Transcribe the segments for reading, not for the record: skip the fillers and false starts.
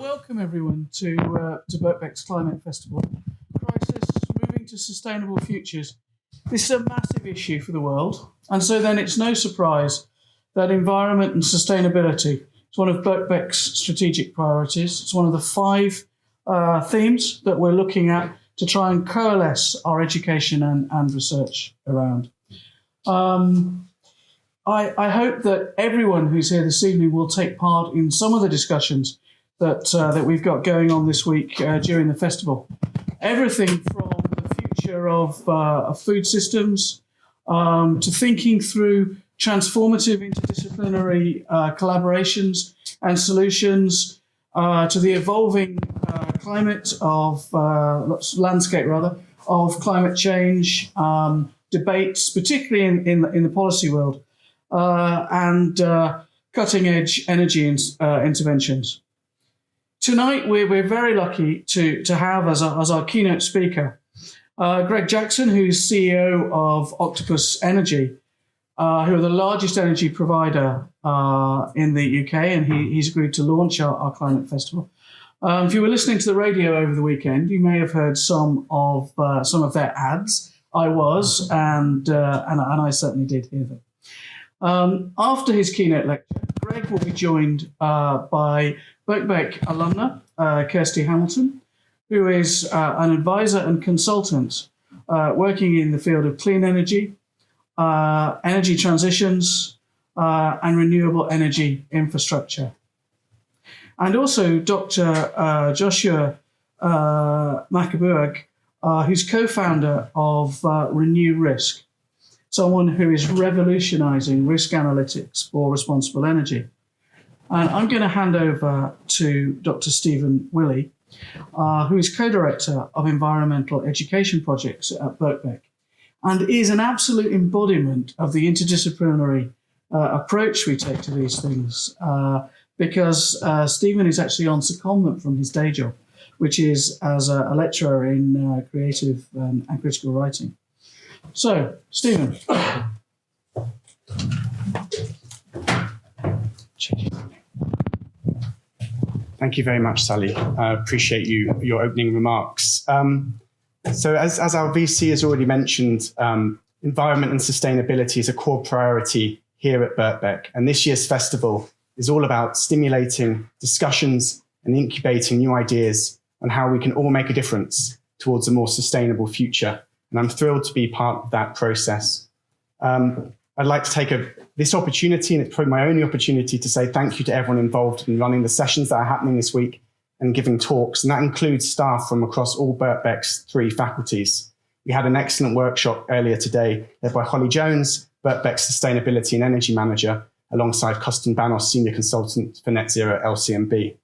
Welcome everyone to Birkbeck's Climate Festival. Crisis, moving to sustainable futures. This is a massive issue for the world, and so then it's no surprise that environment and sustainability is one of Birkbeck's strategic priorities. It's one of the 5 themes that we're looking at to try and coalesce our education and research around. I hope that everyone who's here this evening will take part in some of the discussions that we've got going on this week during the festival. Everything from the future of food systems to thinking through transformative interdisciplinary collaborations and solutions to the evolving climate of landscape of climate change debates, particularly in the policy world, and cutting edge energy interventions. Tonight, we're very lucky to have as our keynote speaker Greg Jackson, who's CEO of Octopus Energy, who are the largest energy provider in the UK, and he's agreed to launch our climate festival. If you were listening to the radio over the weekend, you may have heard some of their ads. I was, and I certainly did hear them. After his keynote lecture, Greg will be joined by Birkbeck alumna, Kirsty Hamilton, who is an advisor and consultant working in the field of clean energy, energy transitions, and renewable energy infrastructure. And also Dr. Joshua Makabuag, who's co-founder of Renew Risk, someone who is revolutionizing risk analytics for responsible energy. And I'm going to hand over to Dr. Stephen Willey, who is co-director of environmental education projects at Birkbeck, and is an absolute embodiment of the interdisciplinary approach we take to these things, because Stephen is actually on secondment from his day job, which is as a lecturer in creative and critical writing. So, Stephen. Thank you very much, Sally. I appreciate your opening remarks. So as our VC has already mentioned, environment and sustainability is a core priority here at Birkbeck. And this year's festival is all about stimulating discussions and incubating new ideas on how we can all make a difference towards a more sustainable future. And I'm thrilled to be part of that process. I'd like to take this opportunity, and it's probably my only opportunity, to say thank you to everyone involved in running the sessions that are happening this week and giving talks. And that includes staff from across all Birkbeck's 3 faculties. We had an excellent workshop earlier today led by Holly Jones, Birkbeck's Sustainability and Energy Manager, alongside Costin Banos, Senior Consultant for Net Zero LCMB.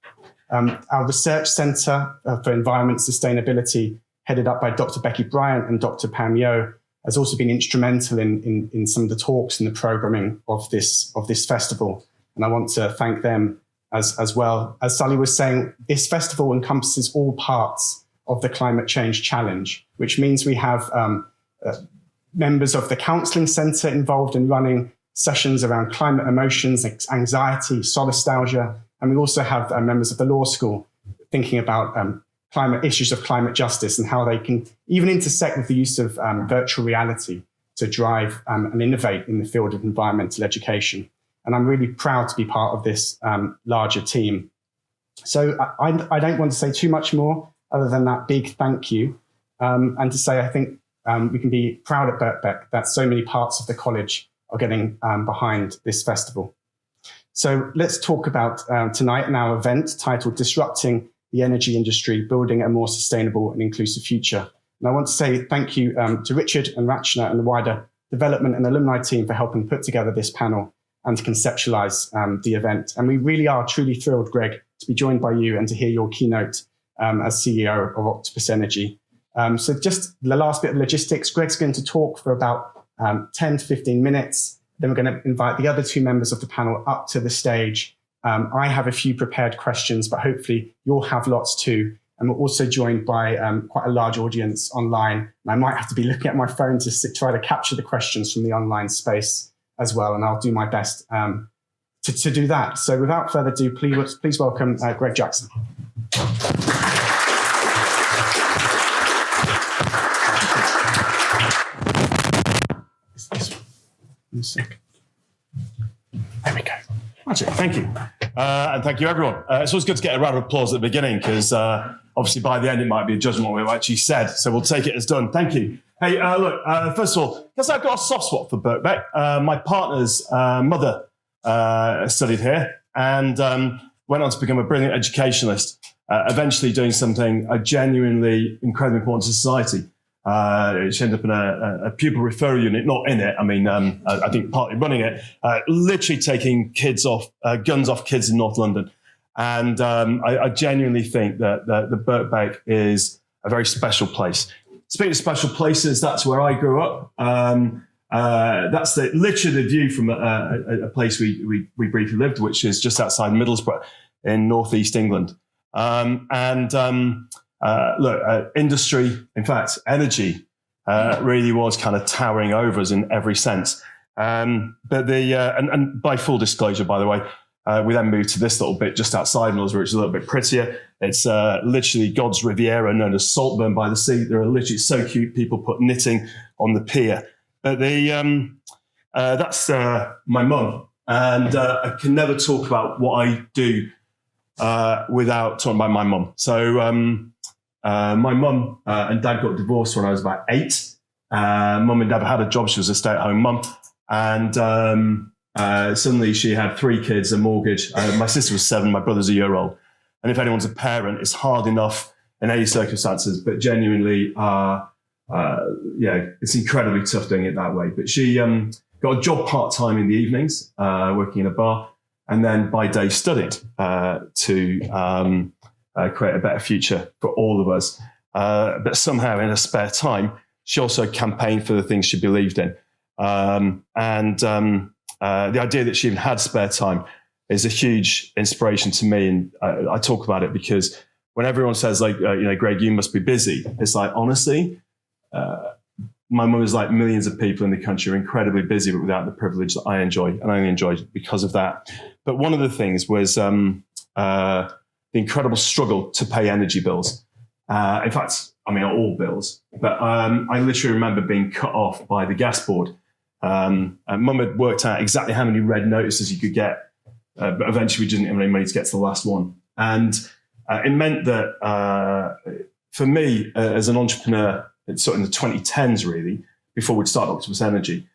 Our Research Centre for Environment Sustainability, headed up by Dr. Becky Bryant and Dr. Pam Yeo, has also been instrumental in some of the talks and the programming of this festival. And I want to thank them as well. As Sally was saying, this festival encompasses all parts of the climate change challenge, which means we have members of the Counselling Centre involved in running sessions around climate emotions, anxiety, solastalgia. And we also have members of the law school thinking about issues of climate justice and how they can even intersect with the use of virtual reality to drive and innovate in the field of environmental education. And I'm really proud to be part of this larger team. So I don't want to say too much more other than that big thank you. And to say, I think we can be proud at Birkbeck that so many parts of the college are getting behind this festival. So let's talk about tonight in our event titled Disrupting the Energy Industry, Building a More Sustainable and Inclusive Future. And I want to say thank you to Richard and Rachna and the wider development and alumni team for helping put together this panel and to conceptualize the event. And we really are truly thrilled, Greg, to be joined by you and to hear your keynote as CEO of Octopus Energy. So just the last bit of logistics, Greg's going to talk for about 10 to 15 minutes. Then we're going to invite the other 2 members of the panel up to the stage. I have a few prepared questions, but hopefully you'll have lots too. And we're also joined by quite a large audience online. And I might have to be looking at my phone to try to capture the questions from the online space as well. And I'll do my best to do that. So without further ado, please welcome Greg Jackson. There we go. Magic. Thank you. And thank you, everyone. It's always good to get a round of applause at the beginning because obviously by the end it might be a judgment on what we've actually said. So we'll take it as done. Thank you. Hey, look, first of all, because I've got a soft spot for Birkbeck. My partner's mother studied here and went on to become a brilliant educationalist, eventually doing something genuinely incredibly important to society. She ended up in a pupil referral unit, not in it. I mean, I think partly running it, literally taking guns off kids in North London. And I genuinely think that the Birkbeck is a very special place. Speaking of special places, that's where I grew up. That's literally the view from a place we briefly lived, which is just outside Middlesbrough in northeast England. Industry, in fact, energy really was kind of towering over us in every sense. And by full disclosure, by the way, we then moved to this little bit just outside Middlesbrough, which is a little bit prettier. It's literally God's Riviera, known as Saltburn by the Sea. They're literally so cute. People put knitting on the pier. But that's my mum. And I can never talk about what I do without talking about my mum. So my mum and dad got divorced when I was about 8. Mum and dad had a job. She was a stay-at-home mum. And suddenly she had 3 kids, a mortgage. My sister was 7, my brother's a year old. And if anyone's a parent, it's hard enough in any circumstances, but genuinely, it's incredibly tough doing it that way. But she got a job part-time in the evenings, working in a bar, and then by day studied to create a better future for all of us. But somehow in her spare time, she also campaigned for the things she believed in. The idea that she even had spare time is a huge inspiration to me. And I talk about it because when everyone says Greg, you must be busy. It's like, honestly, my mum is like millions of people in the country are incredibly busy, but without the privilege that I enjoy. And I only enjoyed it because of that. But one of the things was the incredible struggle to pay energy bills. In fact, I mean, all bills. But I literally remember being cut off by the gas board. And Mum had worked out exactly how many red notices you could get. But eventually we didn't have any money to get to the last one. And it meant that for me, as an entrepreneur, it's sort of in the 2010s, really, before we'd started Octopus Energy,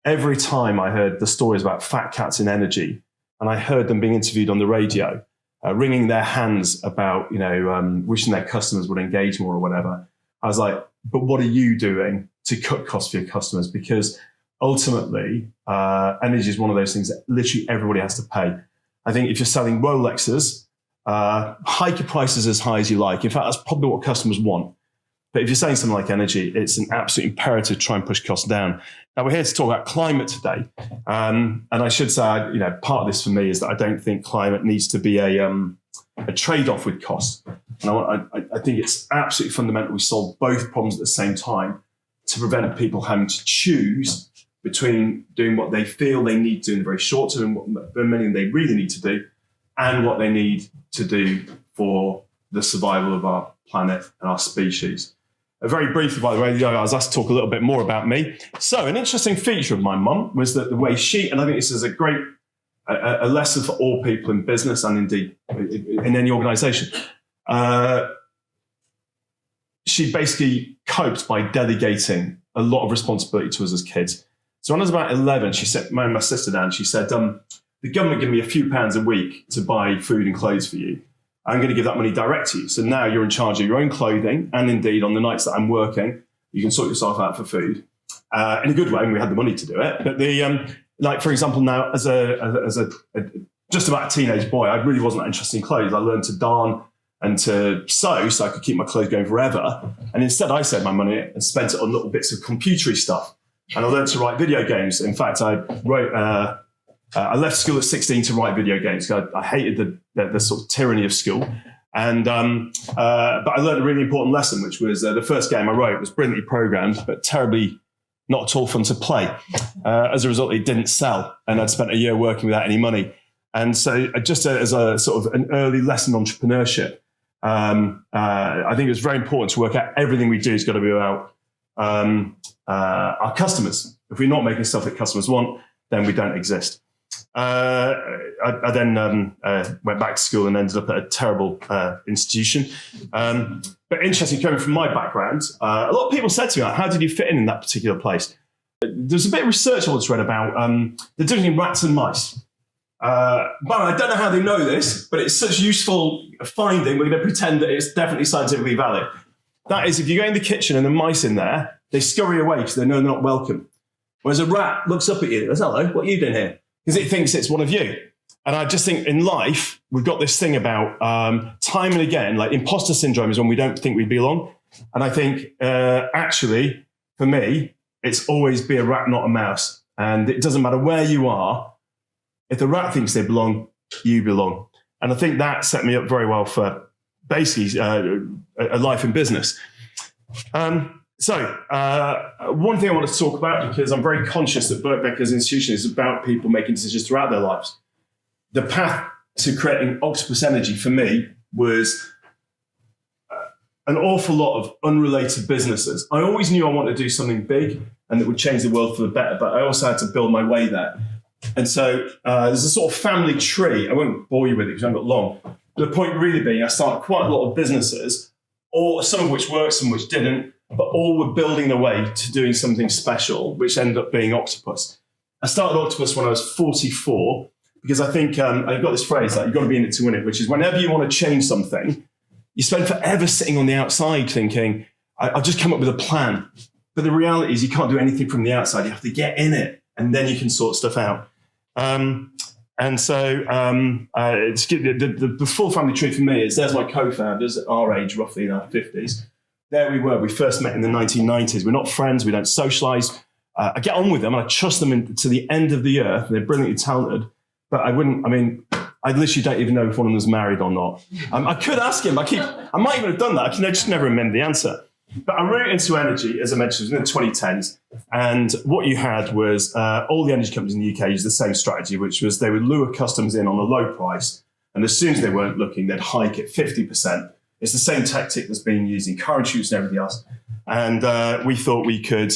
every time I heard the stories about fat cats in energy, and I heard them being interviewed on the radio, wringing their hands about, wishing their customers would engage more or whatever, I was like, but what are you doing to cut costs for your customers? Because ultimately, energy is one of those things that literally everybody has to pay. I think if you're selling Rolexes, hike your prices as high as you like. In fact, that's probably what customers want. But if you're saying something like energy, it's an absolute imperative to try and push costs down. Now, we're here to talk about climate today. And I should say, part of this for me is that I don't think climate needs to be a trade-off with cost. And I think it's absolutely fundamental we solve both problems at the same time to prevent people having to choose between doing what they feel they need to do in the very short term, what they really need to do, and what they need to do for the survival of our planet and our species. Very briefly, by the way, I was asked to talk a little bit more about me. So an interesting feature of my mum was that the way and I think this is a great a lesson for all people in business and indeed in any organisation. She basically coped by delegating a lot of responsibility to us as kids. So when I was about 11, she sat my sister down. She said, the government give me a few pounds a week to buy food and clothes for you. I'm going to give that money direct to you. So now you're in charge of your own clothing. And indeed, on the nights that I'm working, you can sort yourself out for food in a good way. And we had the money to do it. But for example, now as a just about a teenage boy, I really wasn't that interested in clothes. I learned to darn and to sew so I could keep my clothes going forever. And instead, I saved my money and spent it on little bits of computery stuff. And I learned to write video games. In fact, I wrote. I left school at 16 to write video games because I hated the sort of tyranny of school. And but I learned a really important lesson, which was the first game I wrote was brilliantly programmed, but terribly not at all fun to play. As a result, it didn't sell, and I'd spent a year working without any money. And so just as a sort of an early lesson in entrepreneurship, I think it's very important to work out everything we do has got to be about our customers. If we're not making stuff that customers want, then we don't exist. I then went back to school and ended up at a terrible institution. But interesting, coming from my background, a lot of people said to me, how did you fit in that particular place? There's a bit of research I once read about the difference between rats and mice. But I don't know how they know this, but it's such useful finding, we're going to pretend that it's definitely scientifically valid. That is, if you go in the kitchen and the mice in there, they scurry away because they know they're not welcome. Whereas a rat looks up at you and goes, hello, what are you doing here? Because it thinks it's one of you. And I just think in life, we've got this thing about time and again, like imposter syndrome is when we don't think we belong. And I think actually, for me, it's always be a rat, not a mouse. And it doesn't matter where you are. If the rat thinks they belong, you belong. And I think that set me up very well for basically a life in business. So one thing I want to talk about, because I'm very conscious that Birkbeck as an institution is about people making decisions throughout their lives. The path to creating Octopus Energy for me was an awful lot of unrelated businesses. I always knew I wanted to do something big and that would change the world for the better, but I also had to build my way there. And so there's a sort of family tree. I won't bore you with it because I haven't got long. The point really being, I started quite a lot of businesses, some of which worked, some which didn't, but all were building their way to doing something special, which ended up being Octopus. I started Octopus when I was 44, because I think I've got this phrase, like, you've got to be in it to win it, which is whenever you want to change something, you spend forever sitting on the outside thinking, I'll just come up with a plan. But the reality is you can't do anything from the outside. You have to get in it, and then you can sort stuff out. And so the full family tree for me is, there's my co-founders at our age, roughly in our 50s. There we were. We first met in the 1990s. We're not friends. We don't socialize. I get on with them and I trust them to the end of the earth. They're brilliantly talented. But I literally don't even know if one of them was married or not. I could ask him. I might even have done that. I just never remember the answer. But I'm really into energy, as I mentioned, it was in the 2010s. And what you had was all the energy companies in the UK used the same strategy, which was they would lure customers in on a low price. And as soon as they weren't looking, they'd hike it 50%. It's the same tactic that's being used in car insurance and everything else. And we thought we could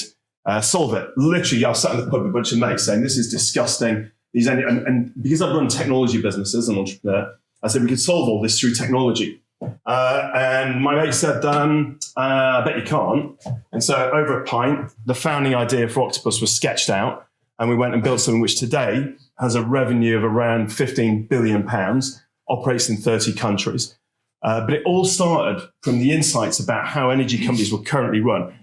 solve it. Literally, I was sat in the pub with a bunch of mates saying, this is disgusting. And because I've run technology businesses as an entrepreneur, I said we could solve all this through technology. And my mate said, I bet you can't. And so over a pint, the founding idea for Octopus was sketched out. And we went and built something which today has a revenue of around £15 billion, operates in 30 countries. But it all started from the insights about how energy companies were currently run.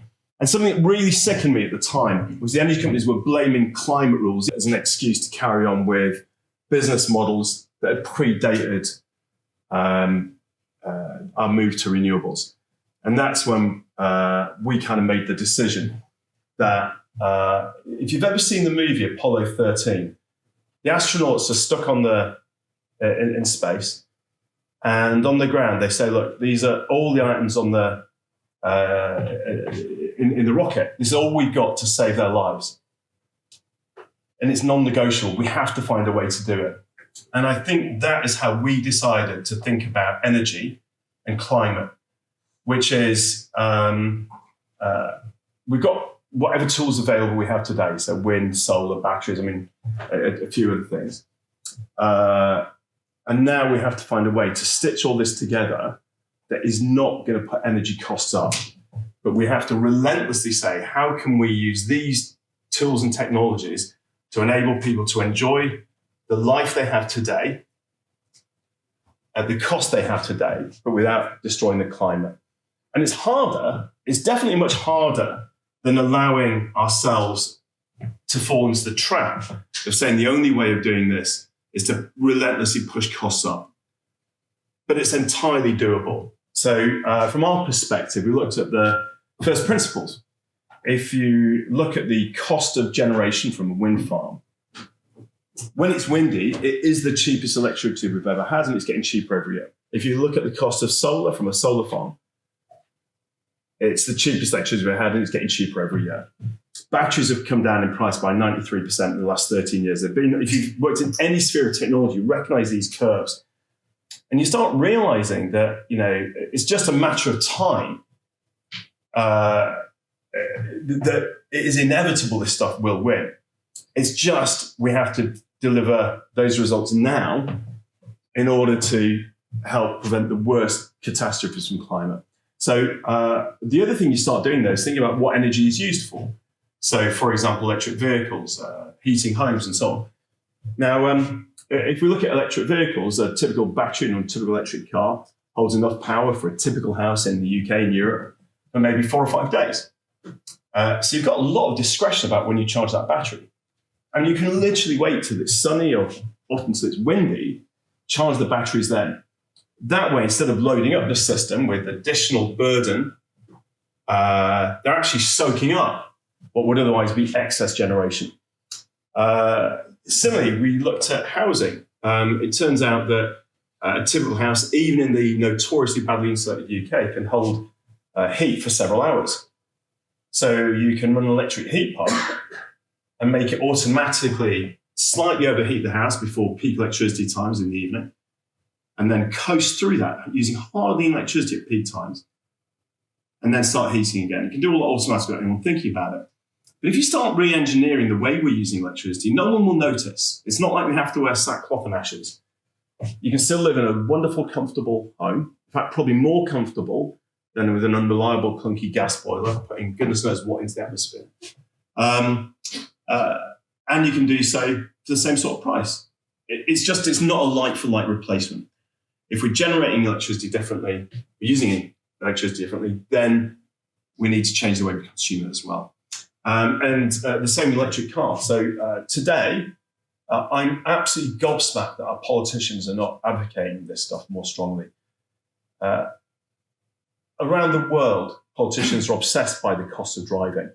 And something that really sickened me at the time was the energy companies were blaming climate rules as an excuse to carry on with business models that had predated our move to renewables. And that's when we kind of made the decision that if you've ever seen the movie Apollo 13, the astronauts are stuck on in space, and on the ground they say, look, these are all the items on the in the rocket. This is all we've got to save their lives. And it's non-negotiable. We have to find a way to do it. And I think that is how we decided to think about energy and climate, which is we've got whatever tools available we have today. So wind, solar, batteries, a few other things. And now we have to find a way to stitch all this together that is not going to put energy costs up. But we have to relentlessly say, how can we use these tools and technologies to enable people to enjoy the life they have today at the cost they have today, but without destroying the climate? And it's harder, it's definitely much harder than allowing ourselves to fall into the trap of saying the only way of doing this is to relentlessly push costs up. But it's entirely doable. So from our perspective, we looked at the first principles. If you look at the cost of generation from a wind farm, when it's windy, it is the cheapest electricity we've ever had, and it's getting cheaper every year. If you look at the cost of solar from a solar farm, it's the cheapest electricity we've ever had, and it's getting cheaper every year. Batteries have come down in price by 93% in the last 13 years. If you've worked in any sphere of technology, you recognize these curves. And you start realizing that, it's just a matter of time that it is inevitable this stuff will win. It's just we have to deliver those results now in order to help prevent the worst catastrophes from climate. So the other thing you start doing, though, is thinking about what energy is used for. So, for example, electric vehicles, heating homes and so on. Now, if we look at electric vehicles, a typical battery in a typical electric car holds enough power for a typical house in the UK and Europe for maybe 4 or 5 days. So you've got a lot of discretion about when you charge that battery. And you can literally wait till it's sunny or often till it's windy, charge the batteries then. That way, instead of loading up the system with additional burden, they're actually soaking up what would otherwise be excess generation. Similarly, we looked at housing. It turns out that a typical house, even in the notoriously badly insulated UK, can hold heat for several hours. So you can run an electric heat pump and make it automatically slightly overheat the house before peak electricity times in the evening, and then coast through that using hardly any electricity at peak times, and then start heating again. You can do all that automatically without anyone thinking about it. But if you start re-engineering the way we're using electricity, no one will notice. It's not like we have to wear sackcloth and ashes. You can still live in a wonderful, comfortable home. In fact, probably more comfortable than with an unreliable, clunky gas boiler, putting goodness knows what into the atmosphere. And you can do so for the same sort of price. It's not a like-for-like replacement. If we're generating electricity differently, we're using electricity differently, then we need to change the way we consume it as well. And the same with electric cars. So today, I'm absolutely gobsmacked that our politicians are not advocating this stuff more strongly. Around the world, politicians are obsessed by the cost of driving.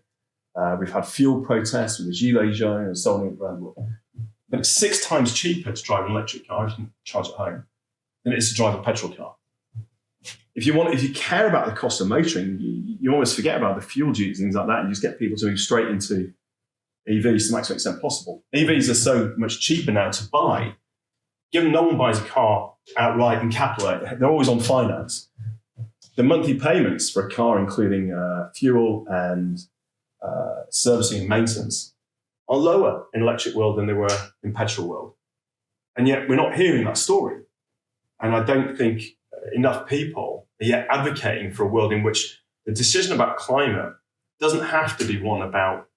We've had fuel protests with the Gilets jaunes and so on around the world. But it's 6 times cheaper to drive an electric car if you can charge at home than it is to drive a petrol car. If you care about the cost of motoring, you almost forget about the fuel duties and things like that, and you just get people to move straight into EVs to the maximum extent possible. EVs are so much cheaper now to buy. Given no one buys a car outright in capital, they're always on finance. The monthly payments for a car, including fuel and servicing and maintenance, are lower in electric world than they were in petrol world. And yet we're not hearing that story. And I don't think enough people are yet advocating for a world in which the decision about climate doesn't have to be one about,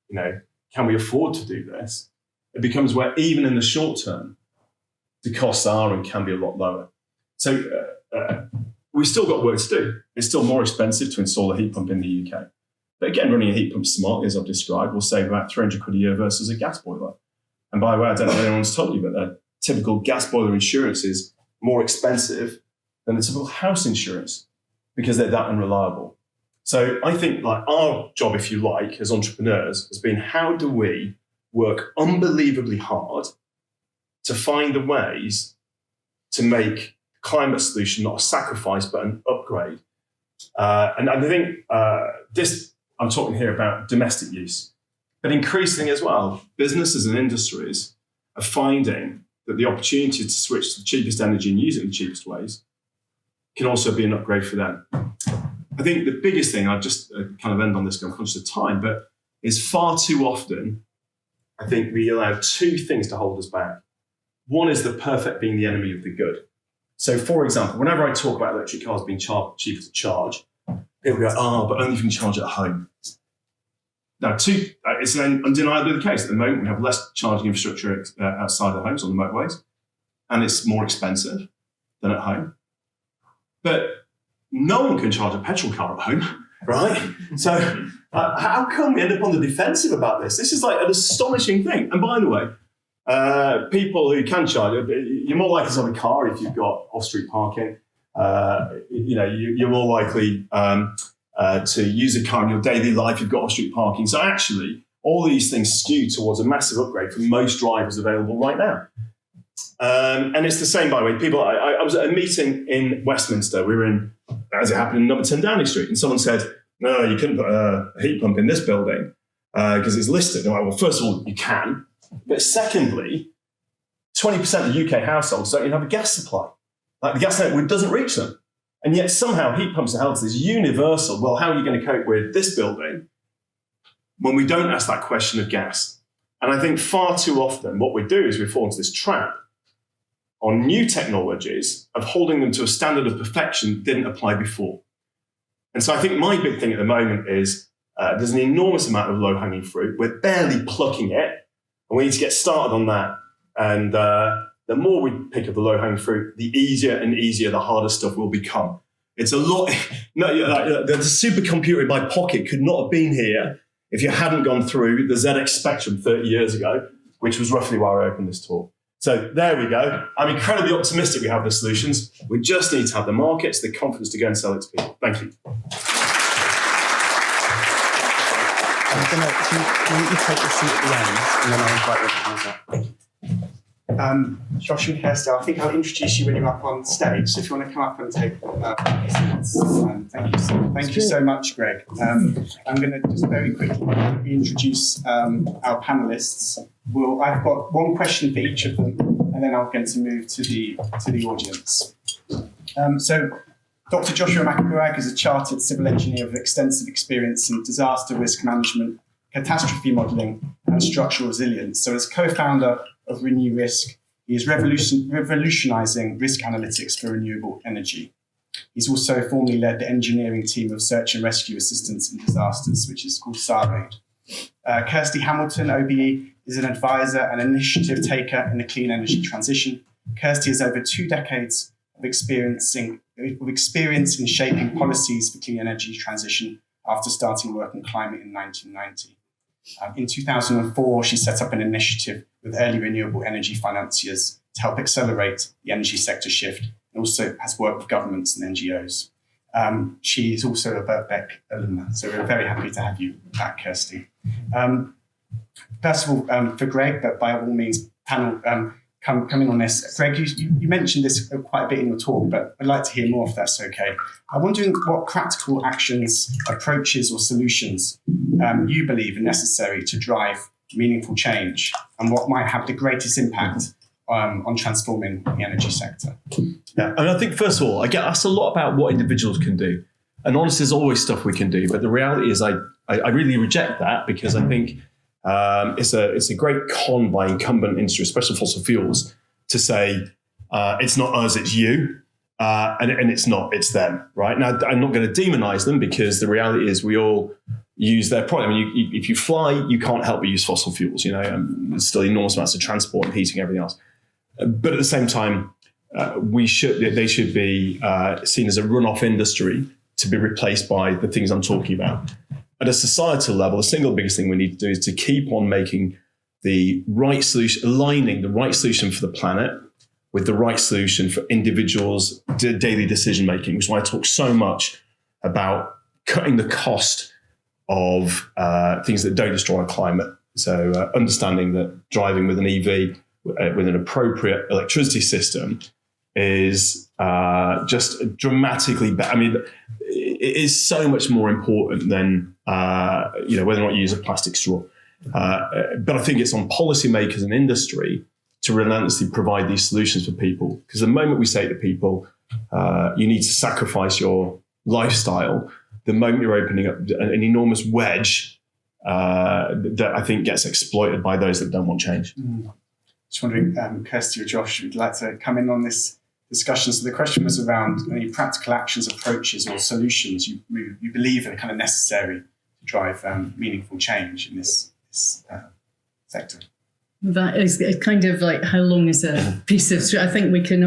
can we afford to do this? It becomes where even in the short term, the costs are and can be a lot lower. So we've still got work to do. It's still more expensive to install a heat pump in the UK. But again, running a heat pump smartly, as I've described, will save about 300 quid a year versus a gas boiler. And by the way, I don't know if anyone's told you, but a typical gas boiler insurance is more expensive than the typical house insurance because they're that unreliable. So I think our job, if you like, as entrepreneurs has been how do we work unbelievably hard to find the ways to make climate solution not a sacrifice, but an upgrade. And I think I'm talking here about domestic use, but increasingly as well, businesses and industries are finding that the opportunity to switch to the cheapest energy and use it in the cheapest ways can also be an upgrade for them. I think the biggest thing, I'll just kind of end on this, I'm conscious of time, but is far too often, I think we allow 2 things to hold us back. One is the perfect being the enemy of the good. So for example, whenever I talk about electric cars being cheaper to charge, people go, but only if you can charge at home. Now, it's undeniably the case. At the moment, we have less charging infrastructure outside the homes on the motorways, and it's more expensive than at home. But no one can charge a petrol car at home, right? So how come we end up on the defensive about this? This is like an astonishing thing. And by the way, people who can charge, you're more likely to have a car if you've got off-street parking. You're more likely to use a car in your daily life. You've got off-street parking. So actually, all these things skew towards a massive upgrade for most drivers available right now. And it's the same, by the way. I was at a meeting in Westminster. We were in, as it happened, in number 10 Downing Street. And someone said, no, you couldn't put a heat pump in this building because it's listed. And I'm like, well, first of all, you can. But secondly, 20% of UK households don't even have a gas supply. Like the gas network doesn't reach them. And yet somehow heat pumps are held to this universal, well, how are you going to cope with this building when we don't ask that question of gas? And I think far too often what we do is we fall into this trap on new technologies of holding them to a standard of perfection that didn't apply before. And so I think my big thing at the moment is there's an enormous amount of low-hanging fruit. We're barely plucking it, and we need to get started on that. And the more we pick up the low-hanging fruit, the easier and easier the harder stuff will become. It's a lot. The supercomputer in my pocket could not have been here if you hadn't gone through the ZX Spectrum 30 years ago, which was roughly why I opened this talk. So there we go. I'm incredibly optimistic we have the solutions. We just need to have the markets, the confidence to go and sell it to people. Thank you. I'm going to let you take the seat at the end, and then I'll invite everyone up. Josh and Kirsty, I think I'll introduce you when you're up on stage. So if you want to come up and take seats, thank you so much, Greg. I'm going to just very quickly introduce our panelists. I've got one question for each of them, and then I'm going to move to the audience. So Dr. Joshua McElroy is a chartered civil engineer with extensive experience in disaster risk management, catastrophe modelling, and structural resilience. So as co-founder of Renew Risk, he is revolutionising risk analytics for renewable energy. He's also formerly led the engineering team of search and rescue assistance in disasters, which is called SARAID. Kirsty Hamilton, OBE, is an advisor and initiative taker in the clean energy transition. Kirsty has over 2 decades of experience in shaping policies for clean energy transition after starting work on climate in 1990. In 2004, she set up an initiative with early renewable energy financiers to help accelerate the energy sector shift, and also has worked with governments and NGOs. She is also a Birkbeck alumna, so we're very happy to have you back, Kirsty. First of all, for Greg, but by all means, panel, come in on this. Greg, you mentioned this quite a bit in your talk, but I'd like to hear more if that's okay. I'm wondering what practical actions, approaches, or solutions you believe are necessary to drive meaningful change, and what might have the greatest impact on transforming the energy sector. Yeah, and I think first of all, I get asked a lot about what individuals can do, and honestly, there's always stuff we can do. But the reality is, I really reject that, because I think it's a great con by incumbent industry, especially fossil fuels, to say it's not us, it's you, and it's not, it's them. Right now, I'm not going to demonize them, because the reality is we all use their product. I mean, if you fly, you can't help but use fossil fuels. There's still enormous amounts of transport and heating, everything else. But at the same time, they should be seen as a run-off industry to be replaced by the things I'm talking about. At a societal level, the single biggest thing we need to do is to keep on making the right solution, aligning the right solution for the planet with the right solution for individuals' daily decision making, which is why I talk so much about cutting the cost of things that don't destroy our climate. So understanding that driving with an EV with an appropriate electricity system is just dramatically better. I mean, it is so much more important than whether or not you use a plastic straw. But I think it's on policymakers and industry to relentlessly provide these solutions for people. Because the moment we say to people, you need to sacrifice your lifestyle, the moment you're opening up an enormous wedge that I think gets exploited by those that don't want change. Just wondering, Kirsty or Josh, would you like to come in on this discussion? So the question was around any practical actions, approaches, or solutions you believe are kind of necessary to drive meaningful change in this sector. That is kind of like, how long is a piece of string? I think we could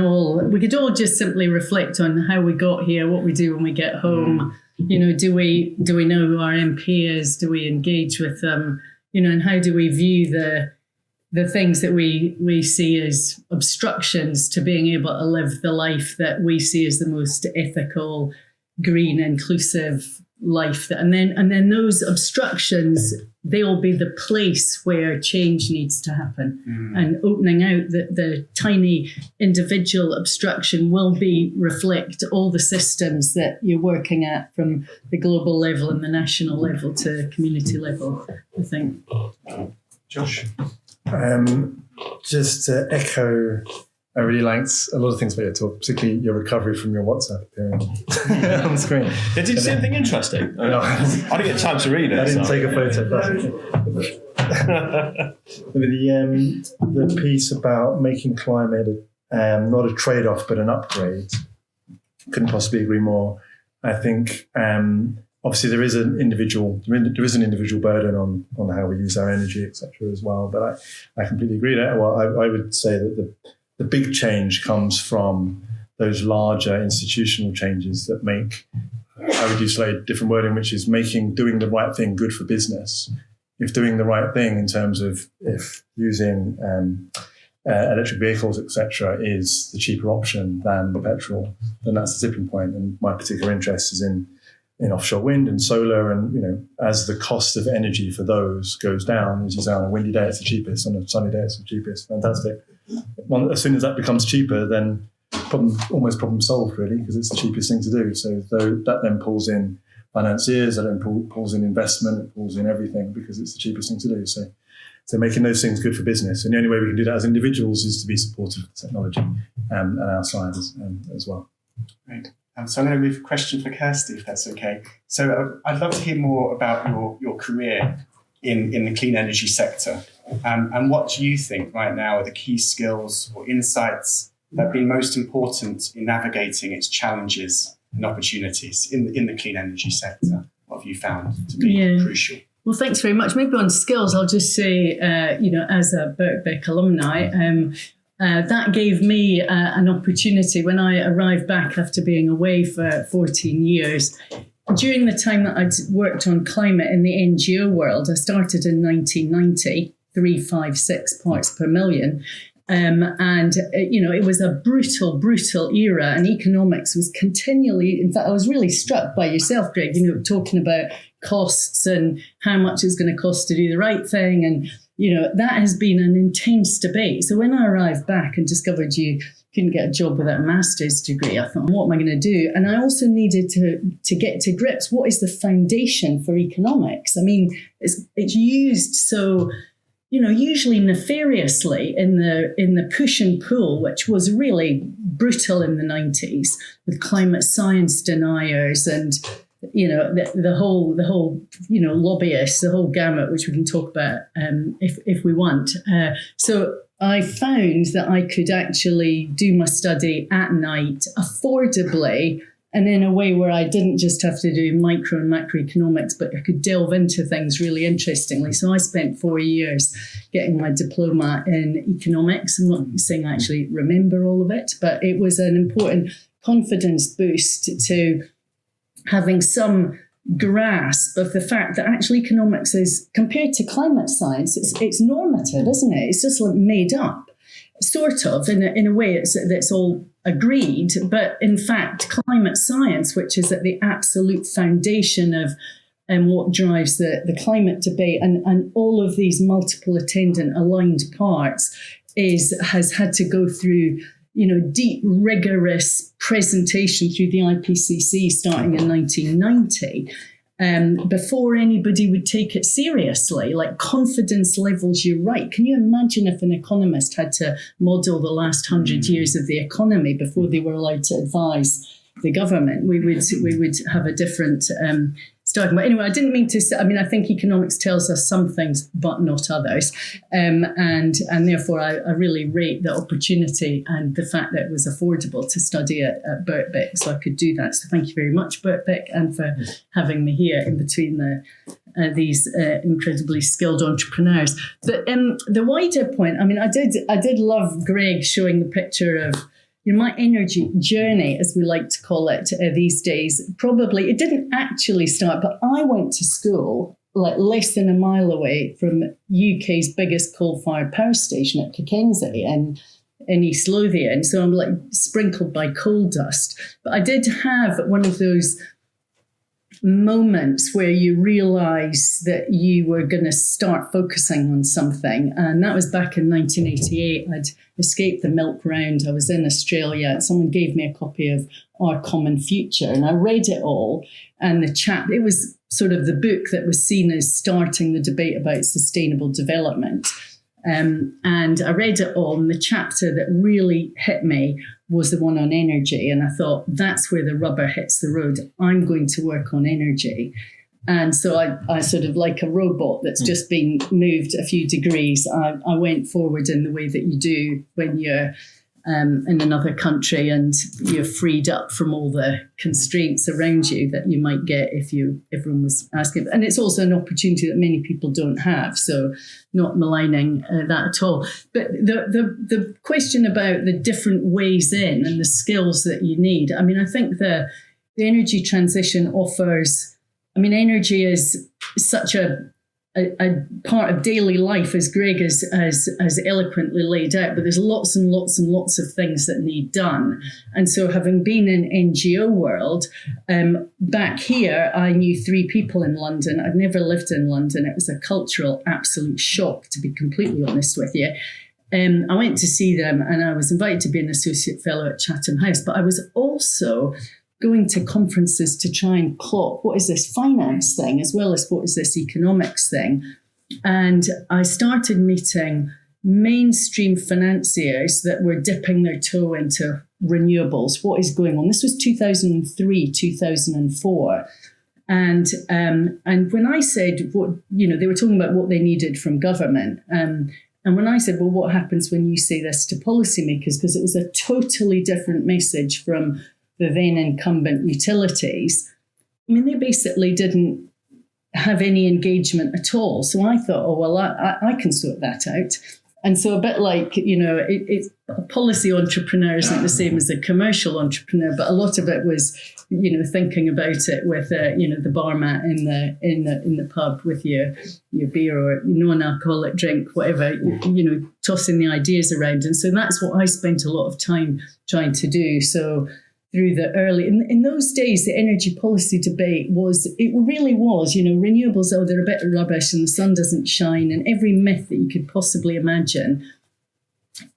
all just simply reflect on how we got here, what we do when we get home. Do we know who our MP is? Do we engage with them? And how do we view the things that we see as obstructions to being able to live the life that we see as the most ethical, green, inclusive life? And then those obstructions, they'll be the place where change needs to happen. And opening out the tiny individual obstruction will reflect all the systems that you're working at, from the global level and the national level to community level, I think. Josh? Just to echo I really liked a lot of things about your talk, particularly your recovery from your WhatsApp appearing on the screen. Did you see anything interesting? No. I didn't get a chance to read it. I didn't so. take a photo. The piece about making climate not a trade-off but an upgrade, couldn't possibly agree more. I think obviously there is an individual burden on how we use our energy, etc. as well. But I completely agree that. Well, I would say that the big change comes from those larger institutional changes that make, I would use slightly different wording, which is doing the right thing good for business. If doing the right thing in terms of if using electric vehicles, etc., is the cheaper option than the petrol, then that's the tipping point. And my particular interest is in offshore wind and solar, and as the cost of energy for those goes down, as you say, on a windy day it's the cheapest, on a sunny day it's the cheapest. Fantastic. As soon as that becomes cheaper, then problem solved, really, because it's the cheapest thing to do. So that then pulls in financiers, that then pulls in investment, it pulls in everything because it's the cheapest thing to do. So making those things good for business, and the only way we can do that as individuals is to be supportive of the technology and our side as well. Great. So I'm going to move a question for Kirsty, if that's okay. So I'd love to hear more about your career in the clean energy sector. And what do you think right now are the key skills or insights that have been most important in navigating its challenges and opportunities in the clean energy sector? What have you found to be crucial? Well, thanks very much. Maybe on skills, I'll just say, as a Birkbeck alumni, that gave me an opportunity when I arrived back after being away for 14 years. During the time that I'd worked on climate in the NGO world, I started in 1990, 356 parts per million. It was a brutal era, and economics was continually, in fact, I was really struck by yourself, Greg, talking about costs and how much it's going to cost to do the right thing. And, that has been an intense debate. So when I arrived back and discovered you couldn't get a job without a master's degree, I thought, what am I going to do? And I also needed to get to grips. What is the foundation for economics? I mean, it's used so, usually nefariously in the push and pull, which was really brutal in the 90s with climate science deniers and the whole lobbyists, the whole gamut, which we can talk about if we want. So I found that I could actually do my study at night affordably, and in a way where I didn't just have to do micro and macroeconomics, but I could delve into things really interestingly. So I spent 4 years getting my diploma in economics. I'm not saying I actually remember all of it, but it was an important confidence boost to having some grasp of the fact that actually economics is, compared to climate science, it's normative, isn't it? It's just like made up, sort of, in a way that's all agreed. But in fact, climate science, which is at the absolute foundation of what drives the climate debate and all of these multiple attendant aligned parts, has had to go through deep, rigorous presentation through the IPCC starting in 1990, before anybody would take it seriously. Like confidence levels, you're right. Can you imagine if an economist had to model the last 100 years of the economy before they were allowed to advise the government? We would have a different starting. But anyway, I didn't mean to say, I think economics tells us some things, but not others. And therefore, I really rate the opportunity and the fact that it was affordable to study at Birkbeck, so I could do that. So thank you very much, Birkbeck, and for having me here in between these incredibly skilled entrepreneurs. But the wider point, I did love Greg showing the picture of my energy journey, as we like to call it these days. Probably it didn't actually start, but I went to school like less than a mile away from UK's biggest coal-fired power station at Cockenzie in East Lothian. So I'm like sprinkled by coal dust. But I did have one of those moments where you realize that you were going to start focusing on something. And that was back in 1988. I'd escaped the milk round. I was in Australia and someone gave me a copy of Our Common Future, and I read it all. And it was sort of the book that was seen as starting the debate about sustainable development. And I read it all, and the chapter that really hit me was the one on energy. And I thought, that's where the rubber hits the road. I'm going to work on energy. And so I sort of, like a robot that's just been moved a few degrees, I went forward in the way that you do when you're in another country and you're freed up from all the constraints around you that you might get if everyone was asking. And it's also an opportunity that many people don't have, so not maligning that at all. But the question about the different ways in and the skills that you need, I mean, I think the energy transition offers, I mean, energy is such a part of daily life, as Greg has eloquently laid out, but there's lots and lots and lots of things that need done. And so, having been in NGO world, back here, I knew 3 people in London. I'd never lived in London. It was a cultural absolute shock, to be completely honest with you. I went to see them, and I was invited to be an associate fellow at Chatham House, but I was also going to conferences to try and clock what is this finance thing as well as what is this economics thing. And I started meeting mainstream financiers that were dipping their toe into renewables. What is going on? This was 2003, 2004. And when I said, they were talking about what they needed from government. And when I said, well, what happens when you say this to policymakers? Because it was a totally different message from the then incumbent utilities. I mean, they basically didn't have any engagement at all. So I thought, oh, well, I can sort that out. And so a bit like, it's a policy entrepreneur isn't the same as a commercial entrepreneur, but a lot of it was, thinking about it with, the bar mat in the pub with your beer or non-alcoholic drink, whatever, tossing the ideas around. And so that's what I spent a lot of time trying to do. So through the early, in those days, the energy policy debate really was, renewables, they're a bit of rubbish and the sun doesn't shine, and every myth that you could possibly imagine.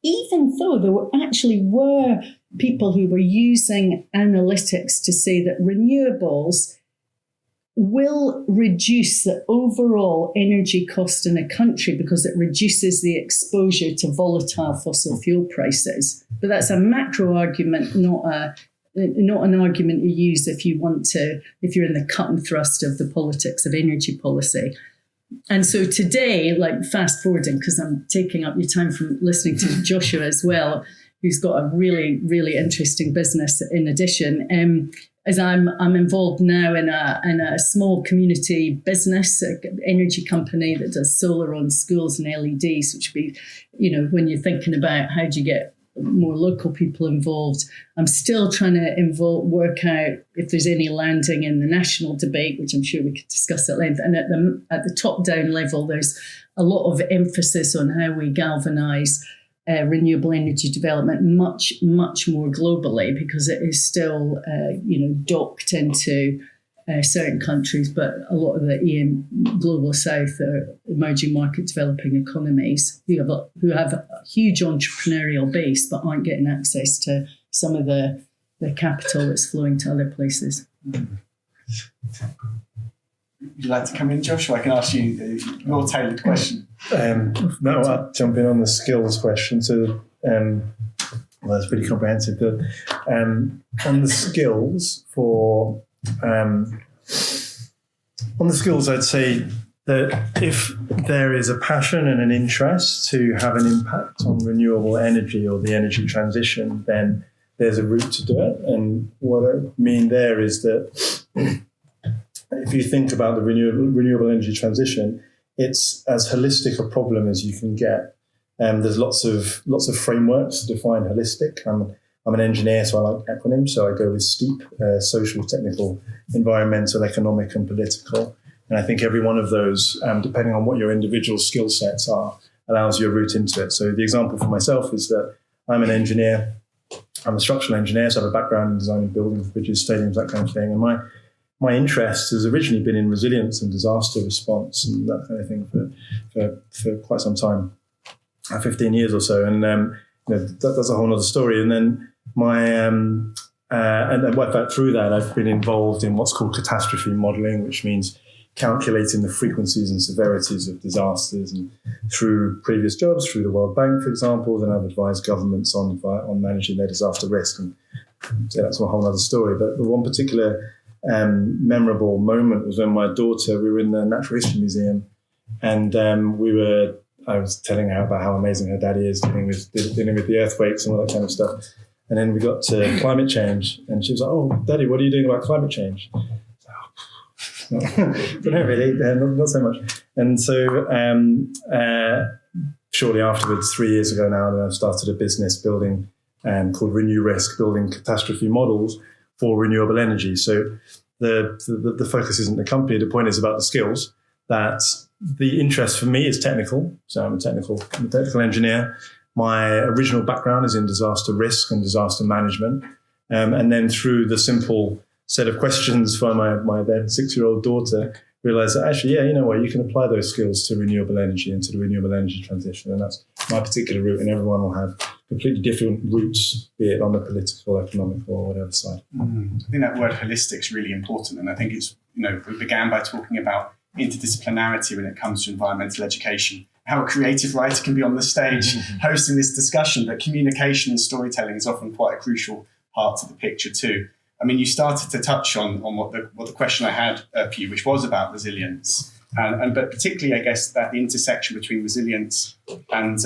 Even though there were people who were using analytics to say that renewables will reduce the overall energy cost in a country because it reduces the exposure to volatile fossil fuel prices. But that's a macro argument, not an argument you use if you're in the cut and thrust of the politics of energy policy. And so today, like fast forwarding, because I'm taking up your time from listening to Joshua as well, who's got a really, really interesting business in addition, as I'm involved now in a small community business, an energy company that does solar on schools and LEDs, which would be, when you're thinking about how do you get more local people involved. I'm still trying to work out if there's any landing in the national debate, which I'm sure we could discuss at length. And at the top-down level, there's a lot of emphasis on how we galvanise renewable energy development much, much more globally, because it is still, docked into certain countries, but a lot of the global south are emerging market developing economies who have a huge entrepreneurial base but aren't getting access to some of the capital that's flowing to other places. Would you like to come in, Josh? Or I can ask you a more tailored question. No, I'll jump in on the skills question. So, that's pretty comprehensive. On the skills I'd say that if there is a passion and an interest to have an impact on renewable energy or the energy transition, then there's a route to do it. And what I mean there is that if you think about the renewable energy transition, it's as holistic a problem as you can get. There's lots of frameworks to define holistic. I'm an engineer, so I like acronyms. So I go with STEEP: social, technical, environmental, economic, and political. And I think every one of those, depending on what your individual skill sets are, allows you a route into it. So the example for myself is that I'm an engineer. I'm a structural engineer, so I have a background in designing buildings, bridges, stadiums, that kind of thing. And my interest has originally been in resilience and disaster response and that kind of thing for quite some time, 15 years or so. And that's a whole other story. And then and then through that, I've been involved in what's called catastrophe modelling, which means calculating the frequencies and severities of disasters, and through previous jobs, through the World Bank, for example, then I've advised governments on managing their disaster risk. And so that's a whole other story. But the one particular memorable moment was when my daughter, we were in the Natural History Museum, and I was telling her about how amazing her daddy is dealing with the earthquakes and all that kind of stuff. And then we got to climate change, and she was like, "Oh, Daddy, what are you doing about climate change?" But no, really, not so much. And so shortly afterwards, 3 years ago now, I started a business building called Renew Risk, building catastrophe models for renewable energy. So the focus isn't the company. The point is about the skills. That the interest for me is technical. So I'm a technical engineer. My original background is in disaster risk and disaster management. And then through the simple set of questions for my then 6-year-old daughter, realized that actually, yeah, you know what, you can apply those skills to renewable energy and to the renewable energy transition. And that's my particular route, and everyone will have completely different routes, be it on the political, economic, or whatever side. I think that word holistic is really important. And I think it's, we began by talking about interdisciplinarity when it comes to environmental education. How a creative writer can be on the stage hosting this discussion, but communication and storytelling is often quite a crucial part of the picture too. I mean, you started to touch on what the question I had for you, which was about resilience, but particularly, I guess, that the intersection between resilience and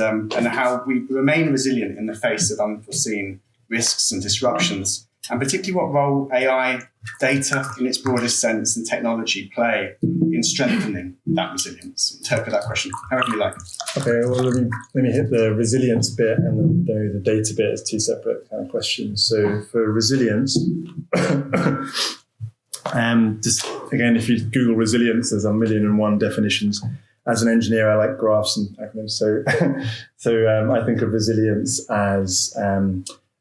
how we remain resilient in the face of unforeseen risks and disruptions, and particularly what role AI, data in its broadest sense, and technology play in strengthening that resilience. Interpret that question however you like. Okay, well, let me hit the resilience bit and the data bit as two separate kind of questions. So for resilience, just again, if you Google resilience, there's 1,000,001 definitions. As an engineer, I like graphs and acronyms. So I think of resilience as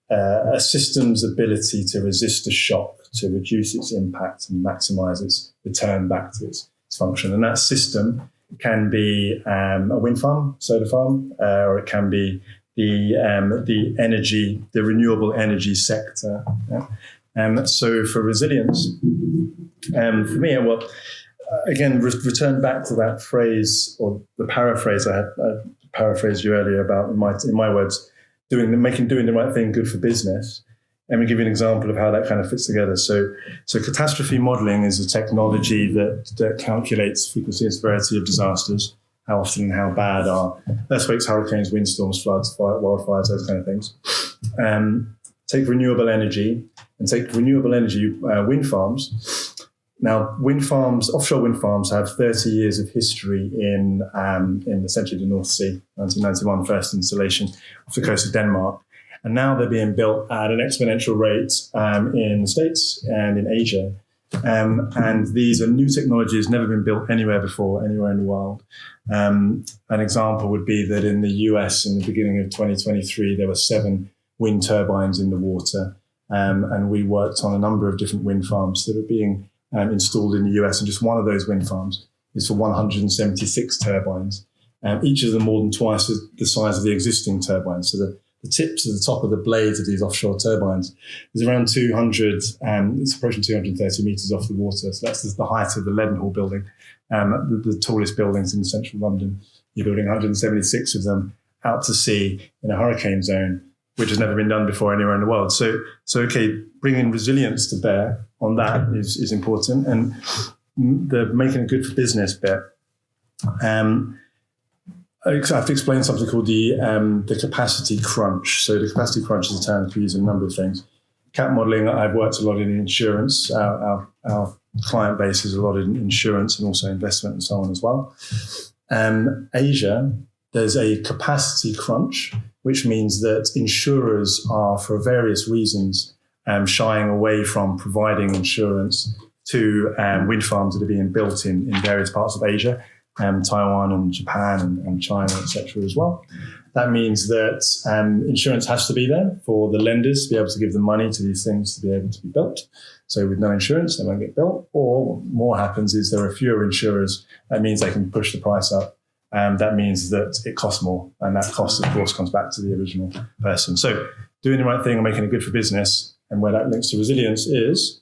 a system's ability to resist a shock, to reduce its impact and maximize its return back to its function. And that system can be a wind farm, solar farm, or it can be the renewable energy sector. Yeah? So for resilience, for me, well, again, return back to that phrase, or the paraphrase I paraphrased you earlier about, in my words, doing the right thing good for business. Let me give you an example of how that kind of fits together. So catastrophe modeling is a technology that calculates frequency and severity of disasters, how often and how bad are earthquakes, hurricanes, windstorms, floods, wildfires, those kind of things. Take renewable energy wind farms. Now, offshore wind farms have 30 years of history in essentially the North Sea. 1991, first installation off the coast of Denmark. And now they're being built at an exponential rate in the States and in Asia. And these are new technologies, never been built anywhere before, anywhere in the world. An example would be that in the US in the beginning of 2023, there were 7 wind turbines in the water. And we worked on a number of different wind farms that are being installed in the US, and just one of those wind farms is for 176 turbines. Each of them more than twice the size of the existing turbines. So the tips at the top of the blades of these offshore turbines is around 200, it's approaching 230 meters off the water. So that's the height of the Leadenhall building, the tallest buildings in central London. You're building 176 of them out to sea in a hurricane zone, which has never been done before anywhere in the world. So okay, bringing resilience to bear on that is important. And the making it good for business bit, I have to explain something called the capacity crunch. So the capacity crunch is a term we use in a number of things. CAT modeling, I've worked a lot in insurance. Our client base is a lot in insurance and also investment and so on as well. Asia, there's a capacity crunch, which means that insurers are, for various reasons, shying away from providing insurance to wind farms that are being built in various parts of Asia, Taiwan and Japan and China, etc. as well. That means that insurance has to be there for the lenders to be able to give them money to these things to be able to be built. So with no insurance, they won't get built. Or what more happens is there are fewer insurers. That means they can push the price up. That means that it costs more. And that cost, of course, comes back to the original person. So doing the right thing and making it good for business, and where that links to resilience is